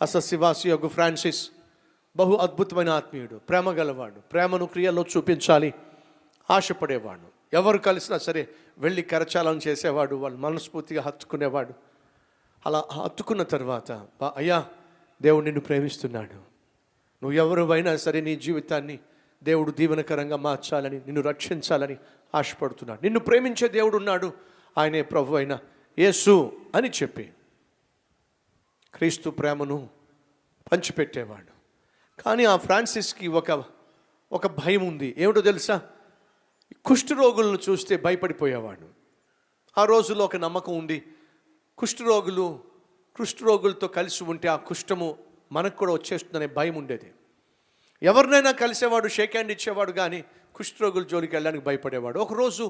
అసస్యవాసి యొక్క ఫ్రాన్సిస్ బహు అద్భుతమైన ఆత్మీయుడు, ప్రేమ గలవాడు, ప్రేమను క్రియల్లో చూపించాలి ఆశపడేవాడు. ఎవరు కలిసినా సరే వెళ్ళి కరచాలం చేసేవాడు, వాళ్ళు మనస్ఫూర్తిగా హత్తుకునేవాడు. అలా హత్తుకున్న తర్వాత, అయ్యా దేవుడు నిన్ను ప్రేమిస్తున్నాడు, నువ్వు ఎవరివైనా సరే నీ జీవితాన్ని దేవుడు దీవెనకరంగా మార్చాలని, నిన్ను రక్షించాలని ఆశపడుతున్నాడు, నిన్ను ప్రేమించే దేవుడు ఉన్నాడు, ఆయనే ప్రభు అయిన యేసు అని చెప్పి క్రీస్తు ప్రేమను పంచిపెట్టేవాడు. కానీ ఆ ఫ్రాన్సిస్కి ఒక భయం ఉంది. ఏమిటో తెలుసా? కుష్ఠరోగులను చూస్తే భయపడిపోయేవాడు. ఆ రోజుల్లో ఒక నమ్మకం ఉంది, కుష్ఠరోగులతో కలిసి ఉంటే ఆ కుష్ఠము మనకు కూడా వచ్చేస్తుందనే భయం ఉండేది. ఎవరినైనా కలిసేవాడు, షేక్ హ్యాండ్ ఇచ్చేవాడు, కానీ కుష్ఠరోగుల జోలికి వెళ్ళడానికి భయపడేవాడు. ఒకరోజు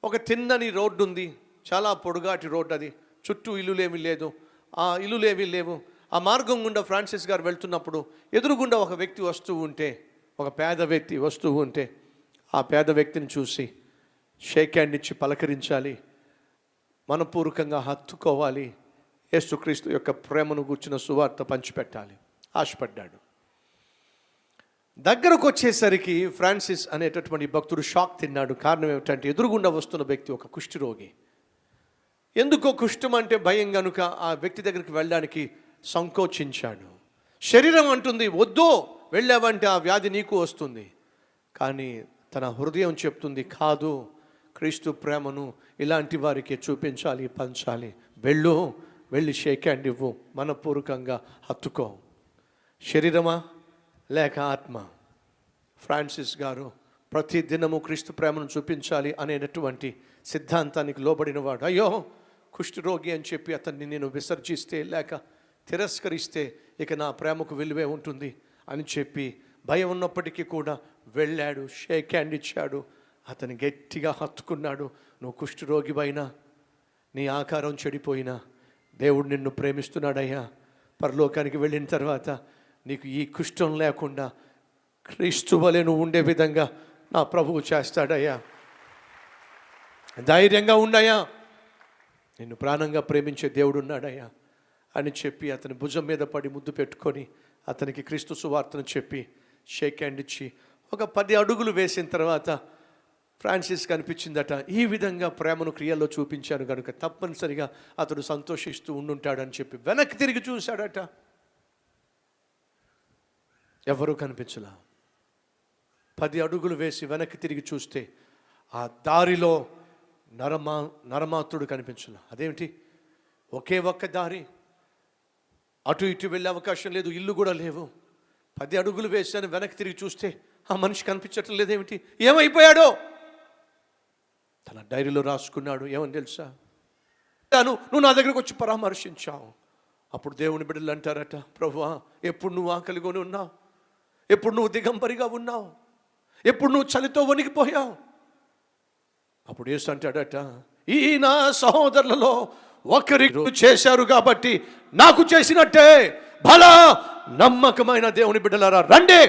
ఒక తిన్నని రోడ్డు ఉంది, చాలా పొడుగాటి రోడ్డు, అది చుట్టూ ఇల్లులేమీ లేదు, ఆ ఇల్లులేమీ లేవు. ఆ మార్గం గుండా ఫ్రాన్సిస్ గారు వెళ్తున్నప్పుడు ఎదురుగుండా ఒక వ్యక్తి వస్తూ ఉంటే, ఒక పేద వ్యక్తి వస్తూ ఉంటే, ఆ పేద వ్యక్తిని చూసి షేక్ హ్యాండ్ ఇచ్చి పలకరించాలి, మనపూర్వకంగా హత్తుకోవాలి, యేసుక్రీస్తు యొక్క ప్రేమను గూర్చిన సువార్త పంచిపెట్టాలి ఆశపడ్డాడు. దగ్గరకు వచ్చేసరికి ఫ్రాన్సిస్ అనేటటువంటి భక్తుడు షాక్ తిన్నాడు. కారణం ఏమిటంటే ఎదురుగుండా వస్తున్న వ్యక్తి ఒక కుష్ఠరోగి. ఎందుకో కుష్ఠం అంటే భయం కనుక ఆ వ్యక్తి దగ్గరికి వెళ్ళడానికి సంకోచించాడు. శరీరం అంటుంది వద్దు, వెళ్ళావంటే ఆ వ్యాధి నీకు వస్తుంది. కానీ తన హృదయం చెప్తుంది కాదు, క్రీస్తు ప్రేమను ఇలాంటి వారికి చూపించాలి, పంచాలి, వెళ్ళి షేక్ హ్యాండ్ ఇవ్వు, మనపూర్వకంగా హత్తుకో. శరీరమా లేక ఆత్మ? ఫ్రాన్సిస్ గారు ప్రతి దినము క్రీస్తు ప్రేమను చూపించాలి అనేటటువంటి సిద్ధాంతానికి లోబడినవాడు. అయ్యో కుష్ఠరోగి అని చెప్పి అతన్ని నేను విసర్జిస్తే లేక తిరస్కరిస్తే ఇక నా ప్రేమకు విలువే ఉంటుంది అని చెప్పి భయం ఉన్నప్పటికీ కూడా వెళ్ళాడు, షేక్ హ్యాండ్ ఇచ్చాడు, అతను గట్టిగా హత్తుకున్నాడు. నువ్వు కుష్ఠరోగివైనా, నీ ఆకారం చెడిపోయినా దేవుడు నిన్ను ప్రేమిస్తున్నాడయ్యా. పరలోకానికి వెళ్ళిన తర్వాత నీకు ఈ కుష్ఠం లేకుండా క్రీస్తు వలె నువ్వు ఉండే విధంగా నా ప్రభువు చేస్తాడయ్యా, ధైర్యంగా ఉండయ్యా, నిన్ను ప్రాణంగా ప్రేమించే దేవుడు ఉన్నాడయ్యా అని చెప్పి అతని భుజం మీద పడి ముద్దు పెట్టుకొని అతనికి క్రీస్తు సువార్తను చెప్పి షేక్ హ్యాండ్ ఇచ్చి ఒక 10 అడుగులు వేసిన తర్వాత ఫ్రాన్సిస్ కనిపించిందట, ఈ విధంగా ప్రేమను క్రియల్లో చూపించాను కనుక తప్పనిసరిగా అతడు సంతోషిస్తూ ఉండుంటాడని చెప్పి వెనక్కి తిరిగి చూశాడట. ఎవరూ కనిపించలా. 10 అడుగులు వేసి వెనక్కి తిరిగి చూస్తే ఆ దారిలో నరమాతుడు కనిపించలా. అదేమిటి, ఒకే ఒక్క దారి, అటు ఇటు వెళ్ళే అవకాశం లేదు, ఇల్లు కూడా లేవు. 10 అడుగులు వేసాను, వెనక్కి తిరిగి చూస్తే ఆ మనిషి కనిపించటం లేదేమిటి, ఏమైపోయాడో? తన డైరీలో రాసుకున్నాడు. ఏమని తెలుసా? నువ్వు నా దగ్గరకు వచ్చి పరామర్శించావు. అప్పుడు దేవుని బిడ్డలు అంటారట, ప్రభువా ఎప్పుడు నువ్వు ఆకలిగొని ఉన్నావు, ఎప్పుడు నువ్వు దిగంబరిగా ఉన్నావు, ఎప్పుడు నువ్వు చలితో వణికిపోయావు. అప్పుడు యేసు అంటాడట, ఈ నా సహోదరులలో ఒకరికి చేశారు కాబట్టి నాకు చేసినట్టే భలా నమ్మకమైన దేవుని బిడ్డలారా రండి,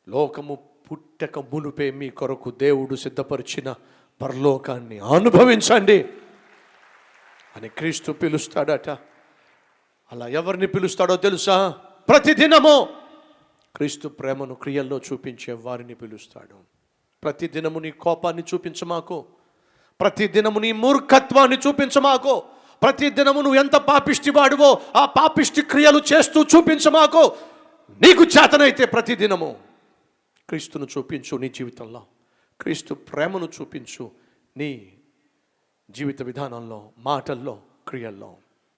లోకము పుట్టక మునుపే మీ కొరకు దేవుడు సిద్ధపరిచిన పరలోకాన్ని అనుభవించండి అని క్రీస్తు పిలుస్తాడట. అలా ఎవరిని పిలుస్తాడో తెలుసా? ప్రతిదినము క్రీస్తు ప్రేమను క్రియల్లో చూపించే వారిని పిలుస్తాడు. ప్రతిదినము నీ కోపాన్ని చూపించమాకు, ప్రతిదినము నీ మూర్ఖత్వాన్ని చూపించమాకు, ప్రతిదినము నువ్వు ఎంత పాపిష్టి వాడువో ఆ పాపిష్టి క్రియలు చేస్తూ చూపించమాకు. నీకు చేతనైతే ప్రతిదినము క్రీస్తును చూపించు నీ జీవితంలో, క్రీస్తు ప్రేమను చూపించు నీ జీవిత విధానంలో, మాటల్లో, క్రియల్లో.